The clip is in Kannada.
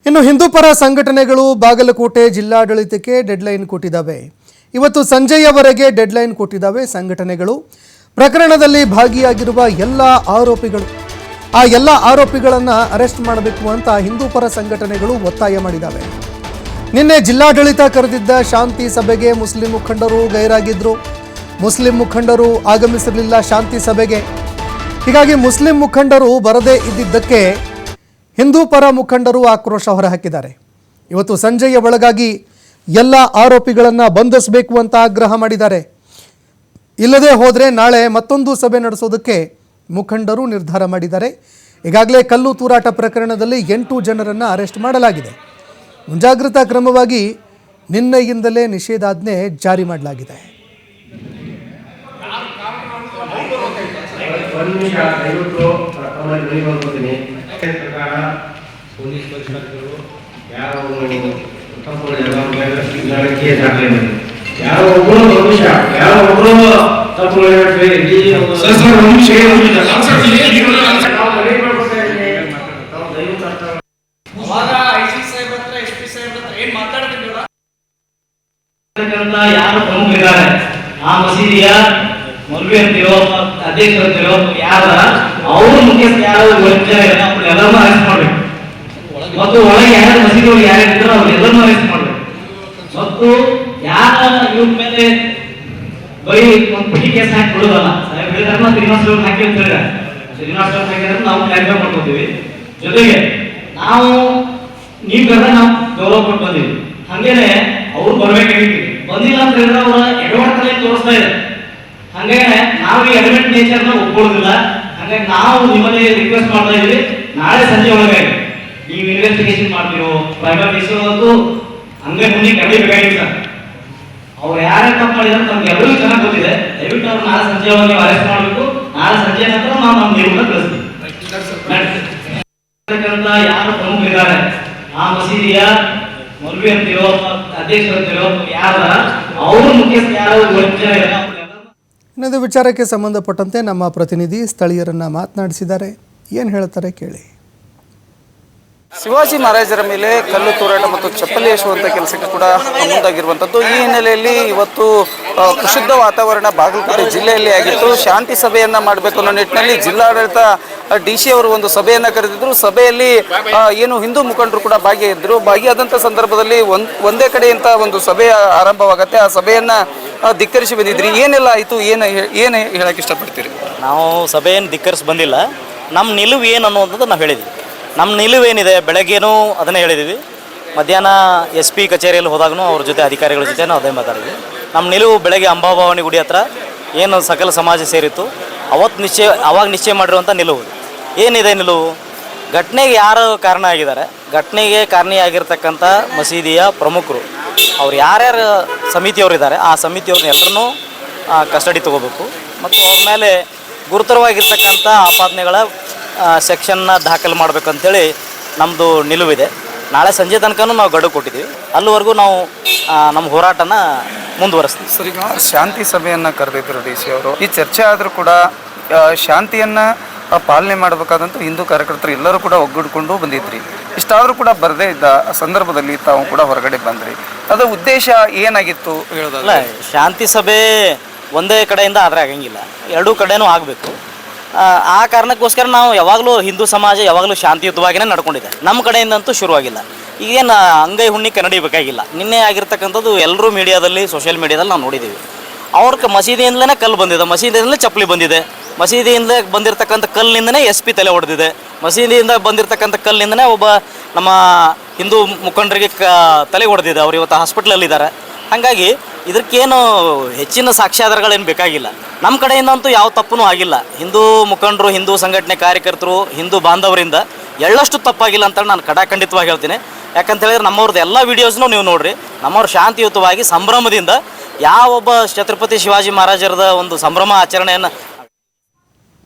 ಇನ್ನು ಹಿಂದೂ ಪರ ಸಂಘಟನೆಗಳು ಬಾಗಲಕೋಟೆ ಜಿಲ್ಲಾಡಳಿತಕ್ಕೆ ಡೆಡ್ಲೈನ್ ಕೊಟ್ಟಿದ್ದಾವೆ. ಇವತ್ತು ಸಂಜೆಯವರೆಗೆ ಡೆಡ್ಲೈನ್ ಕೊಟ್ಟಿದ್ದಾವೆ ಸಂಘಟನೆಗಳು. ಪ್ರಕರಣದಲ್ಲಿ ಭಾಗಿಯಾಗಿರುವ ಎಲ್ಲ ಆರೋಪಿಗಳನ್ನು ಅರೆಸ್ಟ್ ಮಾಡಬೇಕು ಅಂತ ಹಿಂದೂ ಪರ ಸಂಘಟನೆಗಳು ಒತ್ತಾಯ ಮಾಡಿದ್ದಾವೆ. ನಿನ್ನೆ ಜಿಲ್ಲಾಡಳಿತ ಕರೆದಿದ್ದ ಶಾಂತಿ ಸಭೆಗೆ ಮುಸ್ಲಿಂ ಮುಖಂಡರು ಗೈರಾಗಿದ್ದರು. ಮುಸ್ಲಿಂ ಮುಖಂಡರು ಆಗಮಿಸಿರಲಿಲ್ಲ ಶಾಂತಿ ಸಭೆಗೆ. ಹೀಗಾಗಿ ಮುಸ್ಲಿಂ ಮುಖಂಡರು ಬರದೇ ಇದ್ದಿದ್ದಕ್ಕೆ ಹಿಂದೂ ಪರ ಮುಖಂಡರು ಆಕ್ರೋಶ ಹೊರಹಾಕಿದ್ದಾರೆ. ಇವತ್ತು ಸಂಜೆಯ ಒಳಗಾಗಿ ಎಲ್ಲ ಆರೋಪಿಗಳನ್ನು ಬಂಧಿಸಬೇಕು ಅಂತ ಆಗ್ರಹ ಮಾಡಿದ್ದಾರೆ. ಇಲ್ಲದೆ ಹೋದರೆ ನಾಳೆ ಮತ್ತೊಂದು ಸಭೆ ನಡೆಸೋದಕ್ಕೆ ಮುಖಂಡರು ನಿರ್ಧಾರ ಮಾಡಿದ್ದಾರೆ. ಈಗಾಗಲೇ ಕಲ್ಲು ತೂರಾಟ ಪ್ರಕರಣದಲ್ಲಿ 8 ಜನರನ್ನು ಅರೆಸ್ಟ್ ಮಾಡಲಾಗಿದೆ. ಮುಂಜಾಗ್ರತಾ ಕ್ರಮವಾಗಿ ನಿನ್ನೆಯಿಂದಲೇ ನಿಷೇಧಾಜ್ಞೆ ಜಾರಿ ಮಾಡಲಾಗಿದೆ. ಯಾರು ಪ್ರಮುಖರಿದ್ದಾರೆ ಆ ಮಸೀದಿಯ ಮೌಲ್ವಿ ಅಂತಿರೋ ಅಧ್ಯಕ್ಷರು ಅಂತಿರೋ ಯಾರ ಅವರು ಮುಖ್ಯಸ್ಥ ಯಾರು ಎಲ್ಲರನ್ನೂ ಅರೆಸ್ಟ್ ಮಾಡ್ಬೇಕು. ಮತ್ತು ಒಳಗೆ ಯಾರು ಮಸೀದಿ ಒಳಗೆ ಯಾರಿದ್ದಾರೋ ಅವ್ರೆಲ್ಲರನ್ನೂ ಅರೆಸ್ಟ್ ಮಾಡ್ಬೇಕು. ಮತ್ತು ಯಾರ ಇವ್ರ ಮೇಲೆ ಬರೀ ಒಂದು ಪಿಟಿ ಕೇಸ್ ಹಾಕಿ ಬಿಡೋದಲ್ಲ. ಹೇಳಿದಾರನ್ನ ಶ್ರೀನಿವಾಸ ಹಾಕಿ ಅಂತ ಹೇಳಿದ ಶ್ರೀನಿವಾಸ ಹಾಕಿದ್ರೆ ನಾವು ಕ್ಲಾರಿಫೈ ಮಾಡ್ಕೊತೀವಿ. ಜೊತೆಗೆ ನಾವು ನೀವು ಕರೆದ ನಾವು ಗೌರವ ಕೊಟ್ಟು ಬಂದೀವಿ. ಹಂಗೇನೆ ಅವ್ರು ಬರ್ಬೇಕಾಗಿತ್ತು. ಬಂದಿಲ್ಲ ಅಂತ ಹೇಳಿದ್ರೆ ಅವರ ಎಡವಟ್ಟಲ್ಲಿ ತೋರಿಸ್ತಾ ಇದೆ. ಹಾಗಾಗಿ ನಾವು ಈ ಎಲಿಮೆಂಟ್ ನೇಚರ್ನ ಒಪ್ಕೊಳ್ಳೋದಿಲ್ಲ. ಹಾಗಾಗಿ ನಾವು ನಿಮ್ಮಲ್ಲಿ ರಿಕ್ವೆಸ್ಟ್ ಮಾಡ್ತಾ ಇದ್ದೀವಿ, ನಾಳೆ ಸಂಜೆ ಒಳಗೆ ನೀವು ಇನ್ವೆಸ್ಟಿಗೇಷನ್ ಮಾಡ್ತೀರೋ ಪ್ರೈವೇಟ್ ಇಶ್ಯೂವಂತೂ ಹಂಗೆ ಮುಂದೆ ಕಡಿಬೇಕಾಗಿತ್ತು ಸರ್. ಅವ್ರು ಯಾರೇ ತಪ್ಪು ಮಾಡಿದ್ರೆ ನಮ್ಗೆ ಎಲ್ಲರಿಗೂ ಚೆನ್ನಾಗಿ ಗೊತ್ತಿದೆ. ದಯವಿಟ್ಟು ಅವ್ರು ನಾಳೆ ಸಂಜೆ ಒಳಗೆ ನೀವು ಅರೆಸ್ಟ್ ಮಾಡಬೇಕು. ನಾಳೆ ಸಂಜೆ ನಂತರ ನಾವು ನಮ್ಮ ನಿಲುವನ್ನು ತಿಳಿಸ್ತೀವಿ. ಯಾರು ಪ್ರಮುಖರಿದ್ದಾರೆ ಆ ಮಸೀದಿಯ ಮೌಲ್ವಿ ಅಂತಿರೋ ಅಧ್ಯಕ್ಷರು ಅಂತಿರೋ ಯಾರ ಅವರು ಮುಖ್ಯಸ್ಥ ಯಾರು ಇನ್ನೊಂದು ವಿಚಾರಕ್ಕೆ ಸಂಬಂಧಪಟ್ಟಂತೆ ನಮ್ಮ ಪ್ರತಿನಿಧಿ ಸ್ಥಳೀಯರನ್ನ ಮಾತನಾಡಿಸಿದ್ದಾರೆ. ಏನು ಹೇಳ್ತಾರೆ ಕೇಳಿ. ಶಿವಾಜಿ ಮಹಾರಾಜರ ಮೇಲೆ ಕಲ್ಲು ತೂರಾಟ ಮತ್ತು ಚಪ್ಪಲಿ ಎಸೆಯುವಂಥ ಕೆಲಸಕ್ಕೆ ಕೂಡ ಮುಂದಾಗಿರುವಂಥದ್ದು. ಈ ಹಿನ್ನೆಲೆಯಲ್ಲಿ ಇವತ್ತು ಪ್ರಸಿದ್ಧ ವಾತಾವರಣ ಬಾಗಲಕೋಟೆ ಜಿಲ್ಲೆಯಲ್ಲಿ ಆಗಿತ್ತು. ಶಾಂತಿ ಸಭೆಯನ್ನು ಮಾಡಬೇಕು ಅನ್ನೋ ನಿಟ್ಟಿನಲ್ಲಿ ಜಿಲ್ಲಾಡಳಿತ DC ಅವರು ಒಂದು ಸಭೆಯನ್ನು ಕರೆದಿದ್ದರು. ಸಭೆಯಲ್ಲಿ ಏನು ಹಿಂದೂ ಮುಖಂಡರು ಕೂಡ ಭಾಗಿಯಾದಂಥ ಸಂದರ್ಭದಲ್ಲಿ ಒಂದೇ ಕಡೆಯಿಂದ ಒಂದು ಸಭೆ ಆರಂಭವಾಗುತ್ತೆ. ಆ ಸಭೆಯನ್ನು ಧಿಕ್ಕರಿಸಿ ಬಂದಿದ್ರಿ. ಏನೆಲ್ಲ ಆಯಿತು, ಏನು ಹೇಳಕ್ಕೆ ಇಷ್ಟಪಡ್ತೀರಿ? ನಾವು ಸಭೆಯನ್ನು ಧಿಕ್ಕರಿಸಿ ಬಂದಿಲ್ಲ. ನಮ್ಮ ನಿಲುವು ಏನು ಅನ್ನುವಂಥದ್ದು ನಾವು ಹೇಳಿದ್ವಿ. ನಮ್ಮ ನಿಲುವೇನಿದೆ ಬೆಳಗ್ಗೆನೂ ಅದನ್ನೇ ಹೇಳಿದ್ದೀವಿ. ಮಧ್ಯಾಹ್ನ SP ಕಚೇರಿಯಲ್ಲಿ ಹೋದಾಗೂ ಅವ್ರ ಜೊತೆ ಅಧಿಕಾರಿಗಳ ಜೊತೆ ನಾವು ಅದೇ ಮಾತಾಡಿದ್ವಿ. ನಮ್ಮ ನಿಲುವು ಬೆಳಗ್ಗೆ ಅಂಬಾಭವಾನಿ ಗುಡಿ ಹತ್ರ ಏನು ಸಕಲ ಸಮಾಜ ಸೇರಿತ್ತು ಅವಾಗ ನಿಶ್ಚಯ ಮಾಡಿರುವಂಥ ನಿಲುವು ಏನಿದೆ. ನಿಲುವು ಘಟನೆಗೆ ಯಾರು ಕಾರಣ ಆಗಿದ್ದಾರೆ, ಘಟನೆಗೆ ಕಾರಣೀಯಾಗಿರ್ತಕ್ಕಂಥ ಮಸೀದಿಯ ಪ್ರಮುಖರು ಅವ್ರು ಯಾರ್ಯಾರು ಸಮಿತಿಯವರಿದ್ದಾರೆ ಆ ಸಮಿತಿಯವ್ರನ್ನ ಎಲ್ಲರನ್ನೂ ಕಸ್ಟಡಿ ತೊಗೋಬೇಕು. ಮತ್ತು ಅವ್ರ ಮೇಲೆ ಗುರುತರವಾಗಿರ್ತಕ್ಕಂಥ ಆಪಾದನೆಗಳ ಸೆಕ್ಷನ್ನ ದಾಖಲು ಮಾಡಬೇಕಂತೇಳಿ ನಮ್ಮದು ನಿಲುವಿದೆ. ನಾಳೆ ಸಂಜೆ ತನಕನೂ ನಾವು ಗಡುವು ಕೊಟ್ಟಿದ್ದೀವಿ. ಅಲ್ಲಿವರೆಗೂ ನಾವು ನಮ್ಮ ಹೋರಾಟನ ಮುಂದುವರಿಸ್ತೀವಿ. ಸರ್, ಈಗ ಶಾಂತಿ ಸಭೆಯನ್ನು ಕರೆದಿದ್ದರು DC ಅವರು. ಈ ಚರ್ಚೆ ಆದರೂ ಕೂಡ ಶಾಂತಿಯನ್ನು ಪಾಲನೆ ಮಾಡಬೇಕಾದಂಥ ಹಿಂದೂ ಕಾರ್ಯಕರ್ತರು ಎಲ್ಲರೂ ಕೂಡ ಒಗ್ಗೂಡಿಕೊಂಡು ಬಂದಿದ್ರಿ. ಇಷ್ಟಾದರೂ ಕೂಡ ಬರದೇ ಇದ್ದ ಸಂದರ್ಭದಲ್ಲಿ ತಾವು ಕೂಡ ಹೊರಗಡೆ ಬಂದ್ರಿ. ಅದರ ಉದ್ದೇಶ ಏನಾಗಿತ್ತು ಹೇಳೋದಲ್ಲ? ಶಾಂತಿ ಸಭೆ ಒಂದೇ ಕಡೆಯಿಂದ ಆದರೆ ಆಗಂಗಿಲ್ಲ, ಎರಡೂ ಕಡೆನೂ ಆಗಬೇಕು. ಆ ಕಾರಣಕ್ಕೋಸ್ಕರ ನಾವು ಯಾವಾಗಲೂ ಹಿಂದೂ ಸಮಾಜ ಯಾವಾಗಲೂ ಶಾಂತಿಯುತವಾಗಿಯೇ ನಡ್ಕೊಂಡಿದೆ. ನಮ್ಮ ಕಡೆಯಿಂದಂತೂ ಶುರುವಾಗಿಲ್ಲ. ಈಗೇನು ಅಂಗೈ ಹುಣ್ಣಿಕೆ ನಡೀಬೇಕಾಗಿಲ್ಲ. ನಿನ್ನೆ ಆಗಿರ್ತಕ್ಕಂಥದ್ದು ಎಲ್ಲರೂ ಮೀಡಿಯಾದಲ್ಲಿ ಸೋಷಿಯಲ್ ಮೀಡಿಯಾದಲ್ಲಿ ನಾವು ನೋಡಿದ್ದೀವಿ. ಅವ್ರ ಮಸೀದಿಯಿಂದಲೇ ಕಲ್ಲು ಬಂದಿದೆ, ಮಸೀದಿಯಿಂದಲೇ ಚಪ್ಪಲಿ ಬಂದಿದೆ, ಮಸೀದಿಯಿಂದ ಬಂದಿರತಕ್ಕಂಥ ಕಲ್ಲಿನಿಂದನೇ SP ತಲೆ ಹೊಡೆದಿದೆ, ಮಸೀದಿಯಿಂದ ಬಂದಿರತಕ್ಕಂಥ ಕಲ್ಲಿಂದನೇ ಒಬ್ಬ ನಮ್ಮ ಹಿಂದೂ ಮುಖಂಡರಿಗೆ ತಲೆ ಹೊಡೆದಿದೆ. ಅವ್ರು ಇವತ್ತು ಹಾಸ್ಪಿಟ್ಲಲ್ಲಿದ್ದಾರೆ. ಹಾಗಾಗಿ ಇದಕ್ಕೇನು ಹೆಚ್ಚಿನ ಸಾಕ್ಷ್ಯಾಧಾರಗಳೇನು ಬೇಕಾಗಿಲ್ಲ. ನಮ್ಮ ಕಡೆಯಿಂದಂತೂ ಯಾವ ತಪ್ಪೂ ಆಗಿಲ್ಲ. ಹಿಂದೂ ಮುಖಂಡರು, ಹಿಂದೂ ಸಂಘಟನೆ ಕಾರ್ಯಕರ್ತರು, ಹಿಂದೂ ಬಾಂಧವರಿಂದ ಎಳ್ಳಷ್ಟು ತಪ್ಪಾಗಿಲ್ಲ ಅಂತೇಳಿ ನಾನು ಖಡಾಖಂಡಿತವಾಗಿ ಹೇಳ್ತೀನಿ. ಯಾಕಂತ ಹೇಳಿದ್ರೆ ನಮ್ಮವ್ರದ್ದು ಎಲ್ಲ ವೀಡಿಯೋಸ್ನೂ ನೀವು ನೋಡಿರಿ. ನಮ್ಮವ್ರು ಶಾಂತಿಯುತವಾಗಿ ಸಂಭ್ರಮದಿಂದ ಯಾವೊಬ್ಬ ಛತ್ರಪತಿ ಶಿವಾಜಿ ಮಹಾರಾಜರದ ಒಂದು ಸಂಭ್ರಮ ಆಚರಣೆಯನ್ನು